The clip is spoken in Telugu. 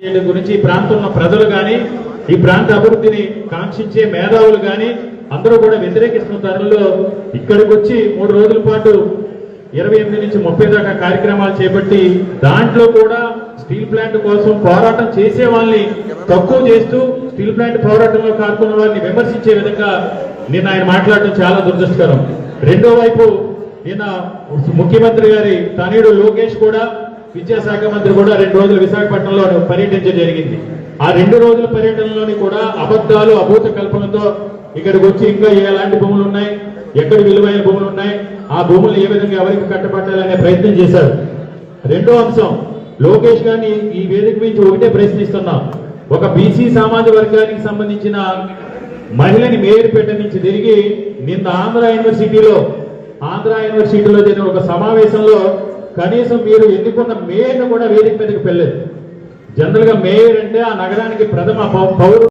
గురించి ఈ ప్రాంతంలో ప్రజలు కానీ ఈ ప్రాంత అభివృద్ధిని కాంక్షించే మేధావులు కానీ అందరూ కూడా వ్యతిరేకిస్తున్న తరుణంలో ఇక్కడికి వచ్చి 3 రోజుల పాటు 28 నుంచి 30 దాకా కార్యక్రమాలు చేపట్టి దాంట్లో కూడా స్టీల్ ప్లాంట్ కోసం పోరాటం చేసే వాళ్ళని తక్కువ చేస్తూ స్టీల్ ప్లాంట్ పోరాటంలో పాల్గొన్న వారిని విమర్శించే విధంగా నిన్న ఆయన మాట్లాడటం చాలా దురదృష్టకరం. రెండో వైపు నిన్న ముఖ్యమంత్రి గారి తనయుడు లోకేష్ కూడా విద్యాశాఖ మంత్రి కూడా 2 రోజులు విశాఖపట్నంలో పర్యటించడం జరిగింది. ఆ 2 రోజుల పర్యటనలోని కూడా అబద్ధాలు అభూత కల్పనతో ఇక్కడికి వచ్చి ఇంకా ఎలాంటి భూములు ఉన్నాయి, ఎక్కడ విలువైన భూములు ఉన్నాయి, ఆ భూములు ఏ విధంగా ఎవరికి కట్టబట్టాలనే ప్రయత్నం చేశారు. రెండో అంశం, లోకేష్ గారిని ఈ వేదిక నుంచి ఒకటే ప్రశ్నిస్తున్నాం. ఒక బీసీ సామాజిక వర్గానికి సంబంధించిన మహిళని మేయర్పేట నుంచి తిరిగి నిన్న ఆంధ్ర యూనివర్సిటీలో జరిగిన ఒక సమావేశంలో కనీసం మీరు ఎన్నుకున్న మేయర్ను కూడా వేదిక మీదకి వెళ్ళలేదు. జనరల్ గా మేయర్ అంటే ఆ నగరానికి ప్రథమ పౌరుడు.